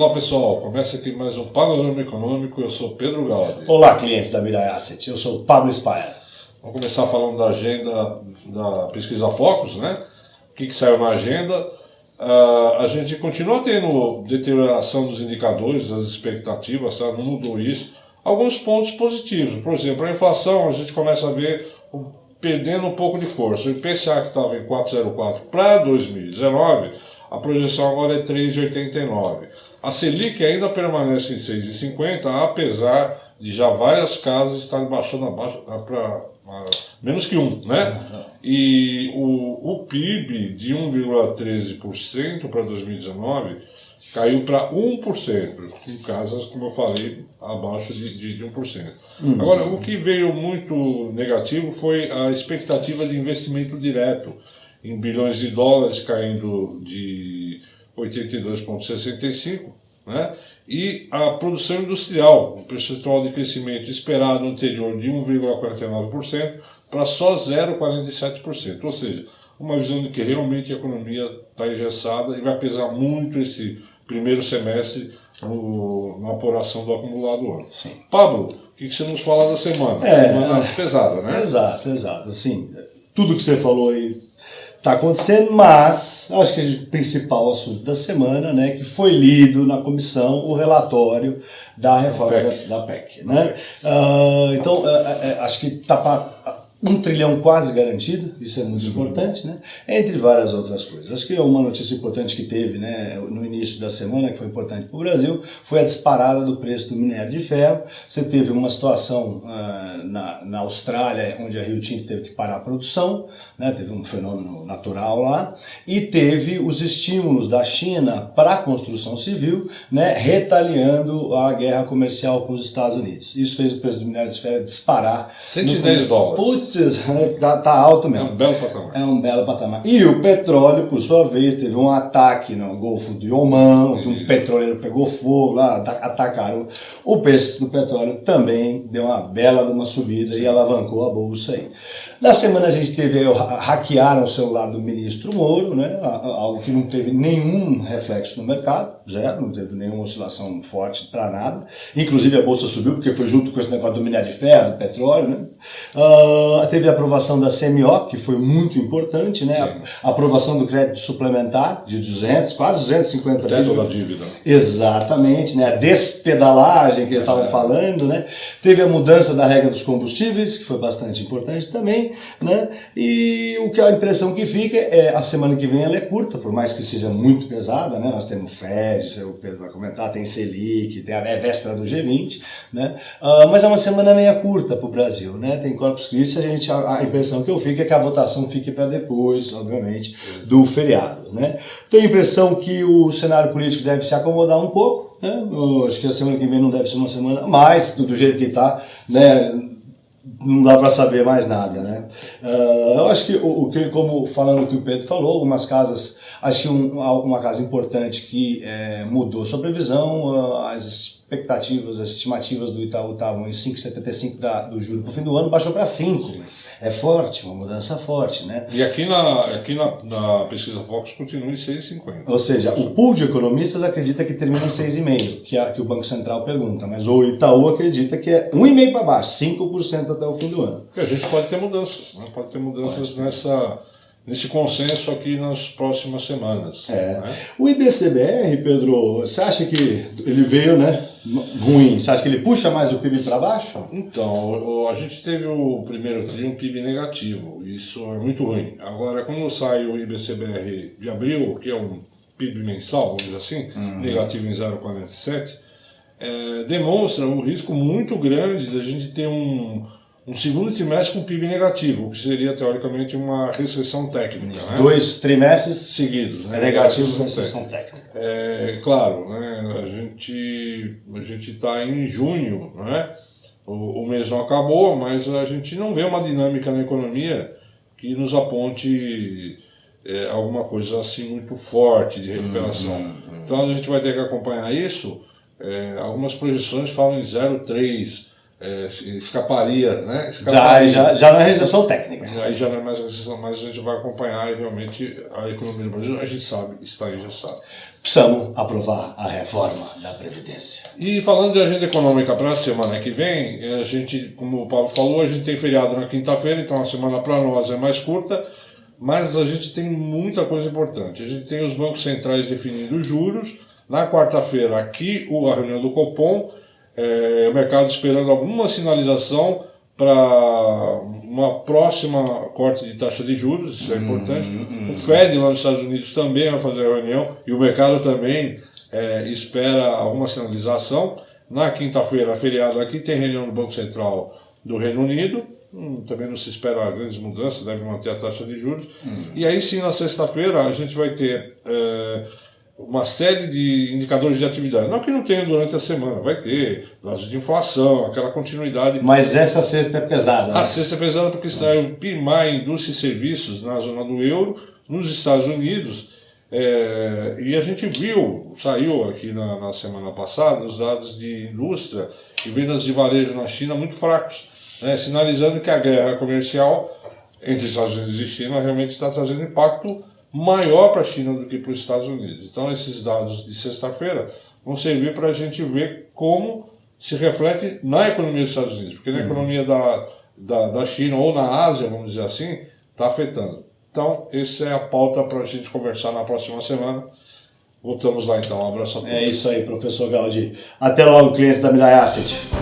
Olá pessoal, começa aqui mais um Panorama Econômico, eu sou Pedro Gaudi. Olá clientes da Mirai Asset, eu sou Pablo Spire. Vamos começar falando da agenda da pesquisa Focus, né? O que saiu na agenda? A gente continua tendo deterioração dos indicadores, das expectativas, tá? Não mudou isso. Alguns pontos positivos, por exemplo, a inflação a gente começa a ver perdendo um pouco de força. O IPCA que estava em 4,04 para 2019, a projeção agora é 3,89. A Selic ainda permanece em 6,50, apesar de já várias casas estarem baixando para menos que 1, né? E o PIB de 1,13% para 2019 caiu para 1%, em casas, como eu falei, abaixo de 1%. Agora, o que veio muito negativo foi a expectativa de investimento direto, em bilhões de dólares, caindo de 82,65, né? E a produção industrial, um percentual de crescimento esperado anterior de 1,49% para só 0,47%. Ou seja, uma visão de que realmente a economia está engessada e vai pesar muito esse primeiro semestre na apuração do acumulado ano. Sim. Pablo, o que você nos fala da semana? Semana pesada, né? Exato. Assim, tudo que você falou aí está acontecendo, mas acho que o principal assunto da semana, né, que foi lido na comissão o relatório da reforma da PEC, né? Então, acho que está para 1 trilhão quase garantido, isso é muito importante, né? Entre várias outras coisas. Acho que uma notícia importante que teve, né, no início da semana, que foi importante para o Brasil, foi a disparada do preço do minério de ferro. Você teve uma situação na Austrália, onde a Rio Tinto teve que parar a produção, né? Teve um fenômeno natural lá, e teve os estímulos da China para a construção civil, né, retaliando a guerra comercial com os Estados Unidos. Isso fez o preço do minério de ferro disparar. $110. Putz, tá alto mesmo. É um belo patamar. É um belo patamar. E o petróleo, por sua vez, teve um ataque no Golfo de Omã, onde um petroleiro pegou fogo lá, atacaram. O preço do petróleo também deu uma bela de uma subida e alavancou a bolsa aí. Na semana a gente teve, hackearam o celular do ministro Moro, né? Algo que não teve nenhum reflexo no mercado, zero, não teve nenhuma oscilação forte para nada. Inclusive a bolsa subiu porque foi junto com esse negócio do minério de ferro, do petróleo, né? Teve a aprovação da CMO, que foi muito importante, né? A aprovação do crédito suplementar de 200, quase 250 bilhões. Teto da dívida. Exatamente, né? A despedalagem que eles estavam falando, né? Teve a mudança da regra dos combustíveis, que foi bastante importante também, né? E a impressão que fica é a semana que vem ela é curta, por mais que seja muito pesada, né? Nós temos FED, o Pedro vai comentar, tem Selic, tem a véspera do G20, né? Mas é uma semana meia curta para o Brasil, né? Tem Corpus Christi, a impressão que eu fico é que a votação fique para depois, obviamente, do feriado, né? Tenho a impressão que o cenário político deve se acomodar um pouco, né? Eu acho que a semana que vem não deve ser uma semana, mas do jeito que está, né? Não dá para saber mais nada, né? Eu acho que, como falando o que o Pedro falou, algumas casas, acho que uma casa importante que mudou sua previsão, as expectativas, as estimativas do Itaú estavam em 5,75 do juro para o fim do ano, baixou para 5. É forte, uma mudança forte, né? E aqui na pesquisa Focus continua em 6,50. Ou seja, o pool de economistas acredita que termina em 6,5, que o Banco Central pergunta, mas o Itaú acredita que é 1,5 para baixo, 5% até o fim do ano. E a gente pode ter mudanças, né? Pode ter mudanças nesse consenso aqui nas próximas semanas. Né? O IBCBR, Pedro, você acha que ele veio, né, ruim? Você acha que ele puxa mais o PIB para baixo? Então, a gente teve o primeiro tri um PIB negativo, isso é muito ruim. Agora, quando sai o IBCBR de abril, que é um PIB mensal, vamos dizer assim, negativo em 0,47, demonstra um risco muito grande de a gente ter um segundo trimestre com PIB negativo, o que seria, teoricamente, uma recessão técnica. Né? 2 trimestres seguidos. Né? Negativos com recessão técnica. Claro, né? A gente está em junho, né? O mês não acabou, mas a gente não vê uma dinâmica na economia que nos aponte alguma coisa assim muito forte de recuperação. Então a gente vai ter que acompanhar isso. Algumas projeções falam em 0,3%. escaparia, né? Já não é recessão técnica. Aí já não é mais recessão, mas a gente vai acompanhar e realmente a economia do Brasil, a gente sabe, está engessada. Precisamos aprovar a reforma da Previdência. E falando de agenda econômica para a semana que vem, a gente, como o Pablo falou, a gente tem feriado na quinta-feira, então a semana para nós é mais curta, mas a gente tem muita coisa importante. A gente tem os bancos centrais definindo os juros. Na quarta-feira, aqui, a reunião do Copom, o mercado esperando alguma sinalização para uma próxima corte de taxa de juros, isso é importante. O Fed lá nos Estados Unidos também vai fazer a reunião e o mercado também espera alguma sinalização. Na quinta-feira, feriado aqui, tem reunião do Banco Central do Reino Unido. Também não se espera grandes mudanças, deve manter a taxa de juros. E aí sim, na sexta-feira, a gente vai ter uma série de indicadores de atividade. Não que não tenha durante a semana, vai ter dados de inflação, aquela continuidade. Mas essa sexta é pesada. A sexta é pesada porque está o PMI, Indústria e Serviços, na zona do euro, nos Estados Unidos. E a gente saiu aqui na semana passada, os dados de indústria e vendas de varejo na China muito fracos, né, sinalizando que a guerra comercial entre Estados Unidos e China realmente está trazendo impacto maior para a China do que para os Estados Unidos. Então esses dados de sexta-feira vão servir para a gente ver como se reflete na economia dos Estados Unidos, porque na economia da China ou na Ásia, vamos dizer assim, está afetando. Então essa é a pauta para a gente conversar na próxima semana. Voltamos lá então, um abraço a todos. É isso aí, professor Gaudi. Até logo, clientes da Mirai Asset.